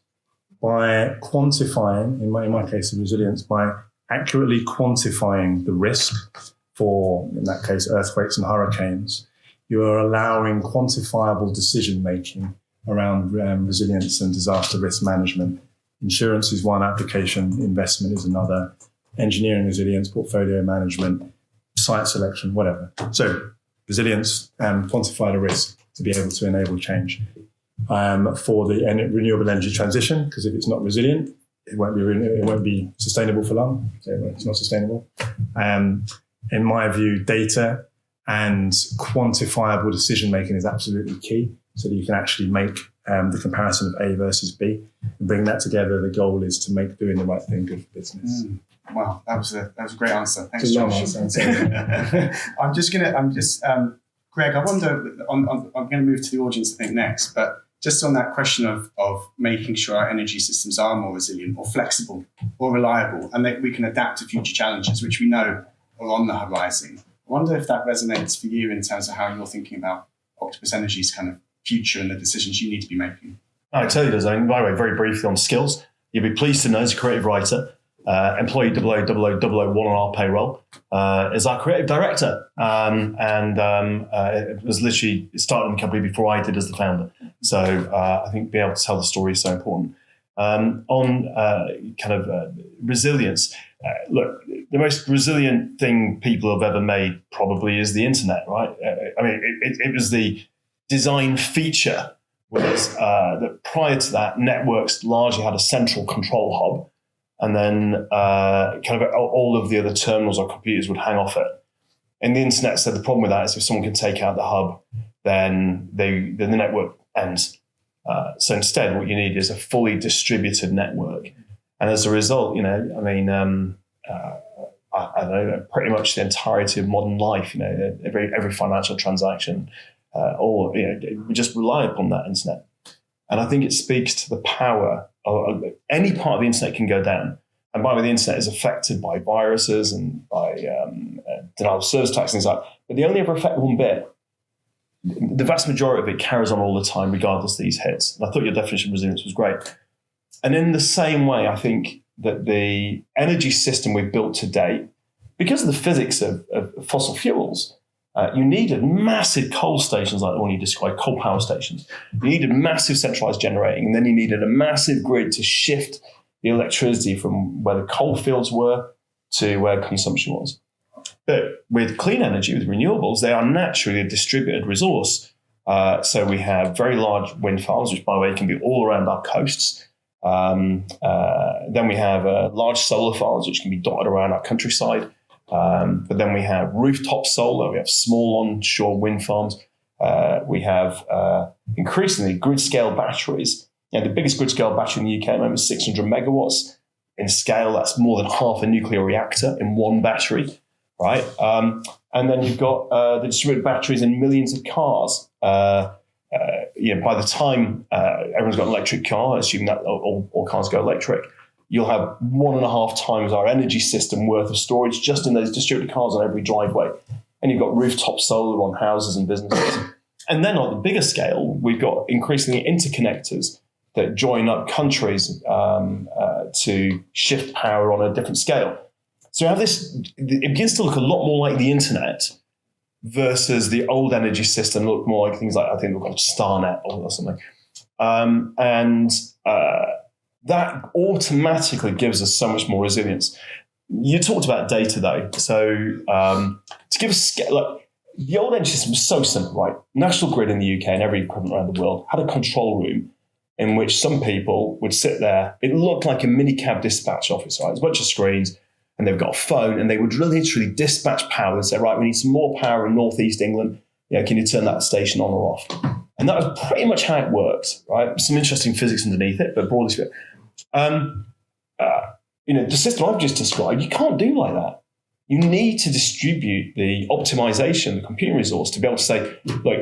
by quantifying, in my case of resilience, by accurately quantifying the risk for, in that case, earthquakes and hurricanes, you are allowing quantifiable decision making around resilience and disaster risk management. Insurance is one application, investment is another, engineering resilience, portfolio management, site selection, whatever. So resilience and quantify the risk to be able to enable change. For the renewable energy transition, because if it's not resilient, it won't be sustainable for long. So it's not sustainable. In my view, data and quantifiable decision making is absolutely key, so that you can actually make the comparison of A versus B and bring that together. The goal is to make doing the right thing good for business. Wow, that was a great answer. Thanks, It's a long Josh. answer. Greg, I wonder, I'm going to move to the audience, I think, next, but just on that question of making sure our energy systems are more resilient or flexible or reliable, and that we can adapt to future challenges, which we know are on the horizon. I wonder if that resonates for you in terms of how you're thinking about Octopus Energy's kind of future and the decisions you need to be making. Oh, it totally does. I mean, by the way, very briefly on skills, you'll be pleased to know as a creative writer, employee 00001 on our payroll is our creative director. It was literally started in the company before I did as the founder. So I think being able to tell the story is so important. Resilience, look, the most resilient thing people have ever made probably is the internet, right? It was the design feature was that prior to that, networks largely had a central control hub, and then all of the other terminals or computers would hang off it. And the internet said the problem with that is if someone can take out the hub, then the network ends. So instead, what you need is a fully distributed network. And as a result, I don't know, pretty much the entirety of modern life, every financial transaction, we just rely upon that internet. And I think it speaks to the power of any part of the internet can go down. And by the way, the internet is affected by viruses and by denial of service attacks and things like that. But they only ever affect one bit. The vast majority of it carries on all the time, regardless of these hits. And I thought your definition of resilience was great. And in the same way, I think that the energy system we've built to date, because of the physics of fossil fuels, you needed massive coal stations like the one you described, coal power stations. You needed massive centralized generating, and then you needed a massive grid to shift the electricity from where the coal fields were to where consumption was. But with clean energy, with renewables, they are naturally a distributed resource. So we have very large wind farms, which, by the way, can be all around our coasts. Then we have large solar farms, which can be dotted around our countryside. But then we have rooftop solar, we have small onshore wind farms. We have increasingly grid-scale batteries. The biggest grid-scale battery in the UK at the moment is 600 megawatts. In scale, that's more than half a nuclear reactor in one battery, right? And then you've got the distributed batteries in millions of cars. By the time everyone's got an electric car, assuming that all cars go electric, you'll have 1.5 times our energy system worth of storage just in those distributed cars on every driveway. And you've got rooftop solar on houses and businesses. And then on the bigger scale, we've got increasingly interconnectors that join up countries to shift power on a different scale. So you have this, it begins to look a lot more like the internet versus the old energy system, look more like things like, I think they're called StarNet or something. That automatically gives us so much more resilience. You talked about data though. So to give a scale, the old energy system was so simple, right? National Grid in the UK and every equivalent around the world had a control room in which some people would sit there. It looked like a minicab dispatch office, right? It's a bunch of screens and they've got a phone and they would literally dispatch power and say, right, we need some more power in Northeast England. Can you turn that station on or off? And that was pretty much how it worked, right? Some interesting physics underneath it, but broadly speaking. The system I've just described, you can't do like that. You need to distribute the optimization, the computing resource to be able to say, look,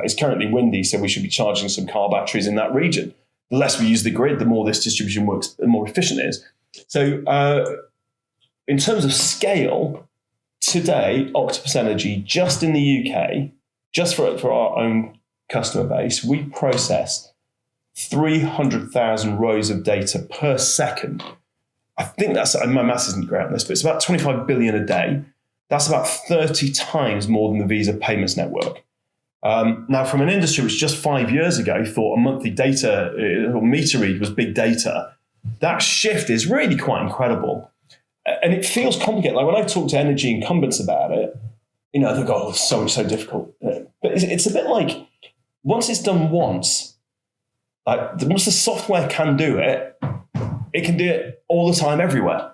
it's currently windy, so we should be charging some car batteries in that region. The less we use the grid, the more this distribution works, the more efficient it is. So in terms of scale, today, Octopus Energy, just in the UK, just for our own customer base, we process 300,000 rows of data per second. I think that's, my maths isn't great on this, but it's about 25 billion a day. That's about 30 times more than the Visa payments network. Now, from an industry which just 5 years ago thought a monthly data or meter read was big data, that shift is really quite incredible. And it feels complicated. Like when I talk to energy incumbents about it, they go, oh, it's so difficult. But it's a bit like, once it's done once, once the software can do it, it can do it all the time, everywhere.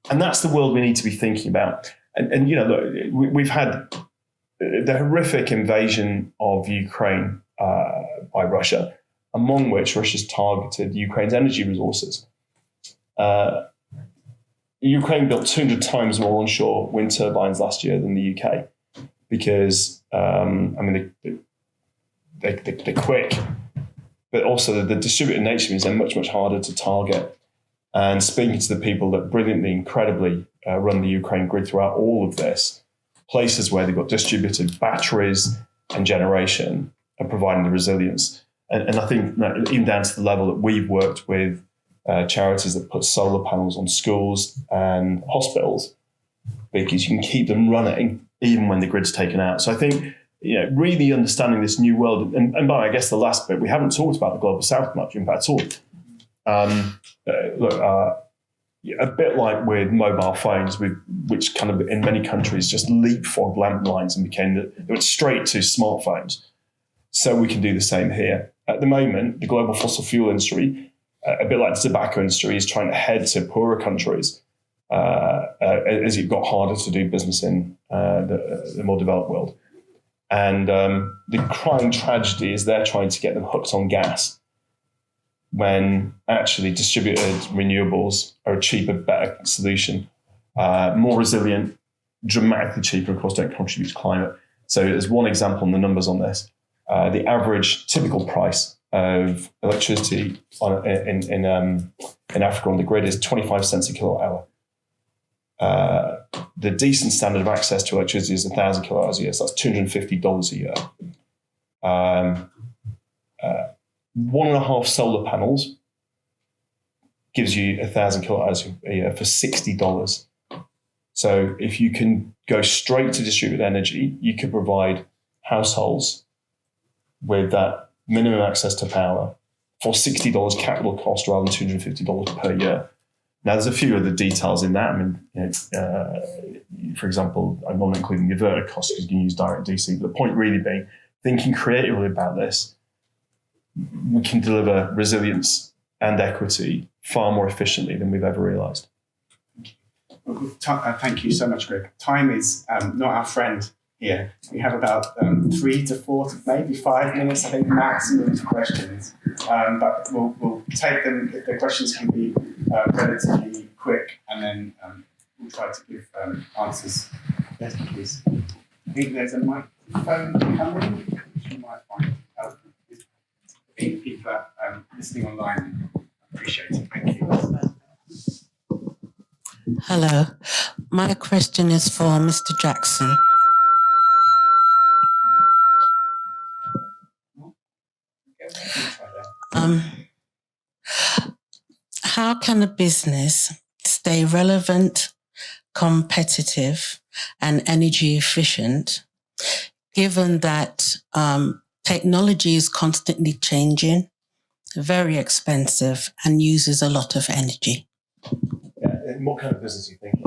And that's the world we need to be thinking about. And look, we've had the horrific invasion of Ukraine by Russia, among which Russia's targeted Ukraine's energy resources. Ukraine built 200 times more onshore wind turbines last year than the UK because, they're quick, but also the distributed nature means they're much, much harder to target. And speaking to the people that brilliantly, incredibly run the Ukraine grid throughout all of this, places where they've got distributed batteries and generation are providing the resilience. And I think even down to the level that we've worked with charities that put solar panels on schools and hospitals, because you can keep them running even when the grid's taken out. So I think really understanding this new world, and by I guess the last bit, we haven't talked about the Global South much, in fact, at all. A bit like with mobile phones, which kind of in many countries just leapfrogged landlines and they went straight to smartphones. So we can do the same here. At the moment, the global fossil fuel industry, a bit like the tobacco industry, is trying to head to poorer countries as it got harder to do business in the more developed world. And the crying tragedy is they're trying to get them hooked on gas, when actually distributed renewables are a cheaper, better solution, more resilient, dramatically cheaper, of course, don't contribute to climate. So there's one example in the numbers on this. The average typical price of electricity in Africa on the grid is 25 cents a kilowatt hour. The decent standard of access to electricity is 1,000 kilowatt hours a year, so that's $250 a year. 1.5 solar panels gives you 1,000 kilowatt hours a year for $60. So if you can go straight to distributed energy, you could provide households with that minimum access to power for $60 capital cost rather than $250 per year. Now, there's a few other details in that. For example, I'm not including the inverter cost because you can use direct DC. But the point really being, thinking creatively about this, we can deliver resilience and equity far more efficiently than we've ever realized. Thank you so much, Greg. Time is not our friend here. We have about 3 to 4 to maybe 5 minutes, I think, maximum to questions. But we'll take them. The questions can be relatively quick, and then we'll try to give answers. Yes, please. I think there's a microphone coming, which you might find helpful. People listening online, appreciate it. Thank you. Hello. My question is for Mr. Jackson. How can a business stay relevant, competitive, and energy efficient, given that technology is constantly changing, very expensive, and uses a lot of energy? Yeah, and what kind of business are you thinking?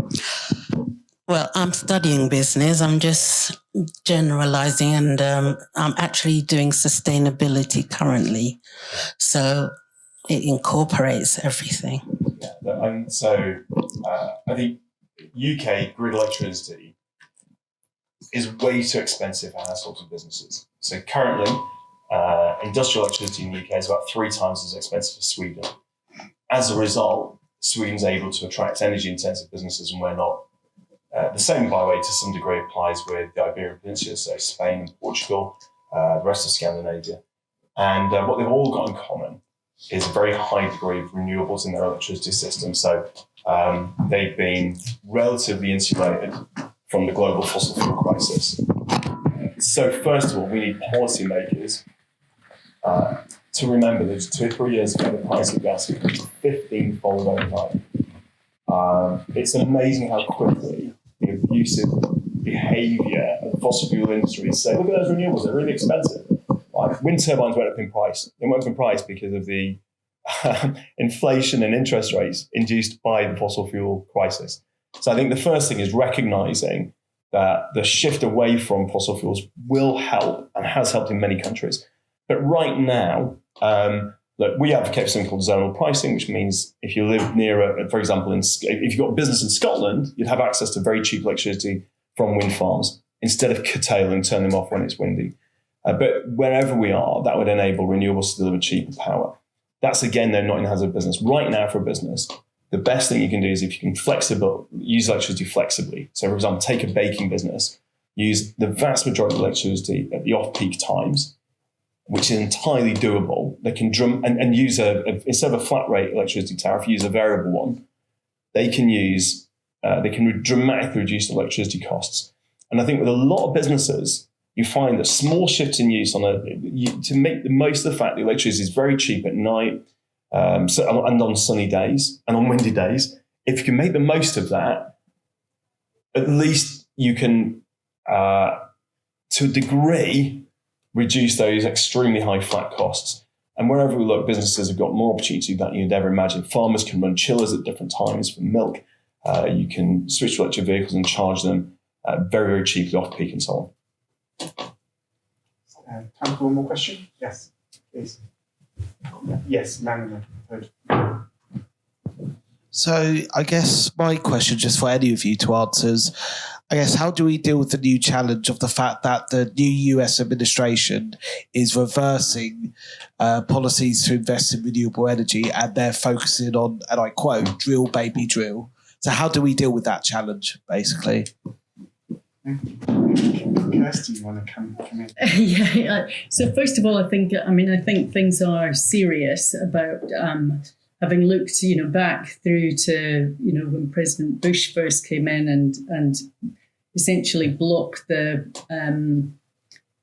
Well, I'm studying business. I'm just generalizing, and I'm actually doing sustainability currently. So it incorporates everything. Yeah, I think UK grid electricity is way too expensive for households and businesses. So currently, industrial electricity in the UK is about 3 times as expensive as Sweden. As a result, Sweden's able to attract energy-intensive businesses, and we're not. The same, by the way, to some degree applies with the Iberian Peninsula, so Spain and Portugal, the rest of Scandinavia. And what they've all got in common is a very high degree of renewables in their electricity system. So they've been relatively insulated from the global fossil fuel crisis. So first of all, we need policymakers to remember that 2 or 3 years ago, the price of gas increased 15-fold overnight. It's amazing how quickly the abusive behaviour of the fossil fuel industry is saying, look at those renewables, they're really expensive. Like, wind turbines went up in price. They went up in price because of the inflation and interest rates induced by the fossil fuel crisis. So I think the first thing is recognising that the shift away from fossil fuels will help and has helped in many countries. But right now, look, we advocate for something called zonal pricing, which means if you live near, for example, if you've got a business in Scotland, you'd have access to very cheap electricity from wind farms instead of curtail and turn them off when it's windy. But wherever we are, that would enable renewables to deliver cheaper power. That's, again, they're not in the hands of a business. Right now, for a business, the best thing you can do is if you can use electricity flexibly. So, for example, take a baking business, use the vast majority of electricity at the off-peak times, which is entirely doable. They can and use instead of a flat rate electricity tariff, use a variable one. They can dramatically reduce electricity costs. And I think with a lot of businesses, you find that small shifts in use to make the most of the fact that electricity is very cheap at night and on sunny days and on windy days. If you can make the most of that, at least you can, to a degree, reduce those extremely high flat costs. And wherever we look, businesses have got more opportunity than you'd ever imagine. Farmers can run chillers at different times for milk. You can switch to electric vehicles and charge them very, very cheaply off peak and so on. Time for one more question? Yes, please. Yes, man. So I guess my question, just for any of you to answer, is, I guess, how do we deal with the new challenge of the fact that the new US administration is reversing policies to invest in renewable energy, and they're focusing on, and I quote, drill, baby, drill. So how do we deal with that challenge, basically? Kirsty, you want to come in? Yeah. So first of all, I think things are serious about having looked, back through to, when President Bush first came in and essentially blocked the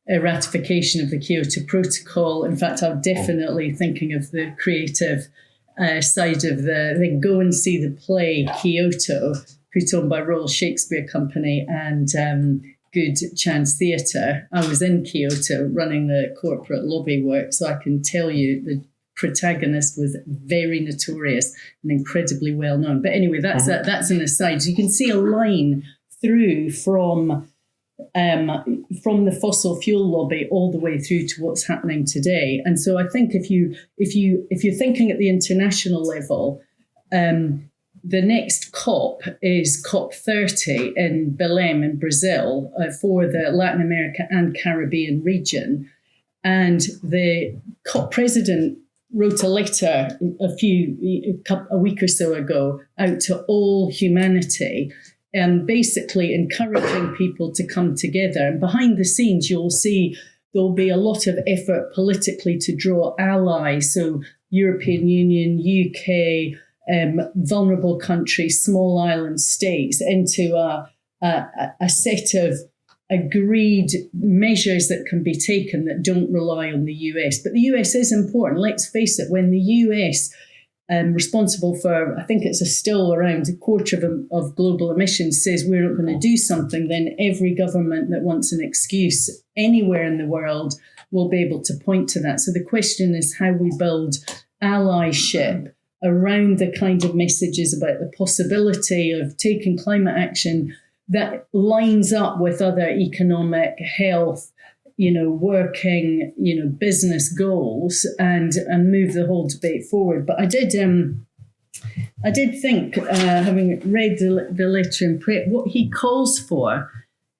ratification of the Kyoto Protocol. In fact, I'm definitely thinking of the creative side of the go and see the play Kyoto, put on by Royal Shakespeare Company and Good Chance Theatre. I was in Kyoto running the corporate lobby work, so I can tell you the protagonist was very notorious and incredibly well known. But anyway, that's an aside. So you can see a line through from the fossil fuel lobby all the way through to what's happening today. And so I think if you're thinking at the international level, the next COP is COP30 in Belém in Brazil for the Latin America and Caribbean region. And the COP president wrote a letter a week or so ago out to all humanity, basically encouraging people to come together. And behind the scenes, you'll see there'll be a lot of effort politically to draw allies. So European Union, UK, vulnerable countries, small island states into a set of agreed measures that can be taken that don't rely on the US. But the US is important. Let's face it, when the US, responsible for, I think it's still around a quarter of global emissions, says we're not going to do something, then every government that wants an excuse anywhere in the world will be able to point to that. So the question is how we build allyship around the kind of messages about the possibility of taking climate action that lines up with other economic, health, working, business goals and move the whole debate forward. But I did think, having read the letter in prep, what he calls for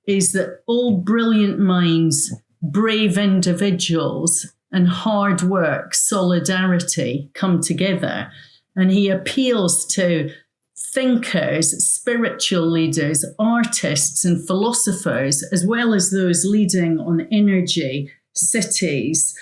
is that all brilliant minds, brave individuals, and hard work, solidarity come together. And he appeals to thinkers, spiritual leaders, artists and philosophers, as well as those leading on energy, cities,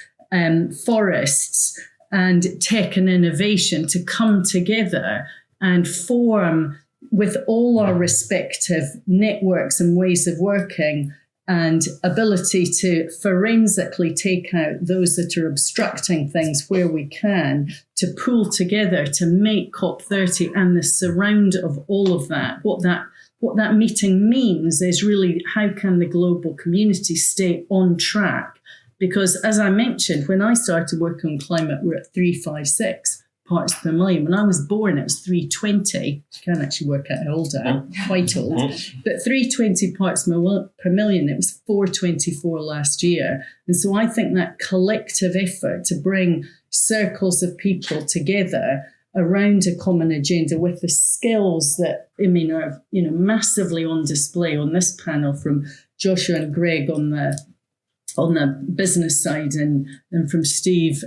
forests, and tech and innovation to come together and form, with all our respective networks and ways of working, and ability to forensically take out those that are obstructing things where we can, to pull together to make COP30 and the surround of all of that. What that meeting means is really how can the global community stay on track? Because as I mentioned, when I started working on climate, we're at 356 parts per million. When I was born, it was 320. You can't actually work out how old I am, quite old. But 320 parts per million, it was 424 last year. And so I think that collective effort to bring circles of people together around a common agenda with the skills that, I mean, are, you know, massively on display on this panel, from Joshua and Greg on the business side and from Steve,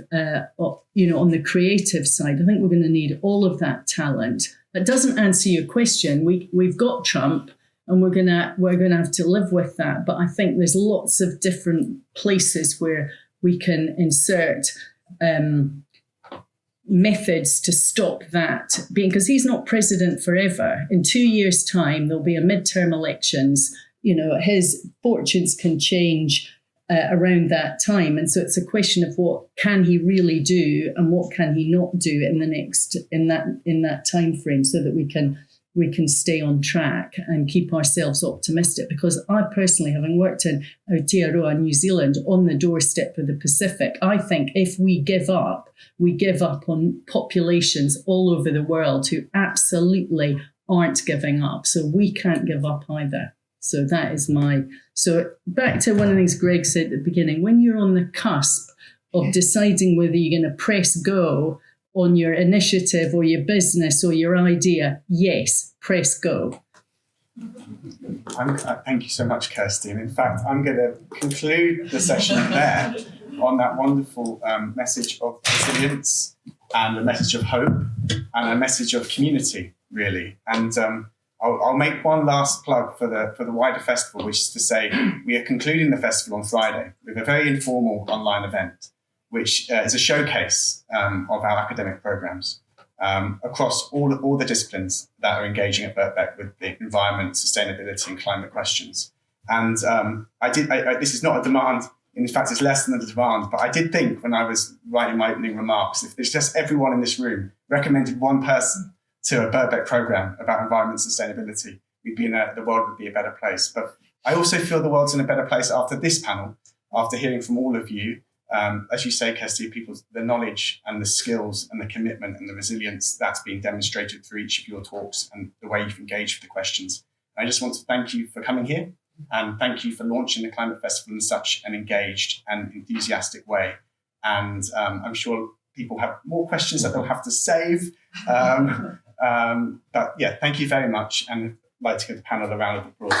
you know, on the creative side. I think we're going to need all of that talent. That doesn't answer your question. We've got Trump, and we're gonna have to live with that. But I think there's lots of different places where we can insert methods to stop that being, because he's not president forever. In 2 years' time, there'll be a midterm elections. You know, his fortunes can change around that time, and so it's a question of what can he really do and what can he not do in that time frame, so that we can stay on track and keep ourselves optimistic. Because I personally, having worked in Aotearoa, New Zealand, on the doorstep of the Pacific, I think if we give up on populations all over the world who absolutely aren't giving up. So we can't give up either. So that is so back to one of the things Greg said at the beginning, when you're on the cusp of deciding whether you're going to press go on your initiative or your business or your idea, yes, press go. Thank you so much, Kirsty. And in fact, I'm going to conclude the session there on that wonderful message of resilience and a message of hope and a message of community, really. And I'll make one last plug for the wider festival, which is to say we are concluding the festival on Friday with a very informal online event, which is a showcase of our academic programs across all the disciplines that are engaging at Birkbeck with the environment, sustainability, and climate questions. And this is not a demand. In fact, it's less than a demand. But I did think when I was writing my opening remarks, if there's just everyone in this room recommended one person to a Birkbeck program about environment and sustainability, the world would be a better place. But I also feel the world's in a better place after this panel, after hearing from all of you. As you say, Kirsty, the knowledge and the skills and the commitment and the resilience that's being demonstrated through each of your talks and the way you've engaged with the questions. I just want to thank you for coming here, and thank you for launching the Climate Festival in such an engaged and enthusiastic way. And I'm sure people have more questions that they'll have to save. But yeah, thank you very much. And I'd like to give the panel a round of applause.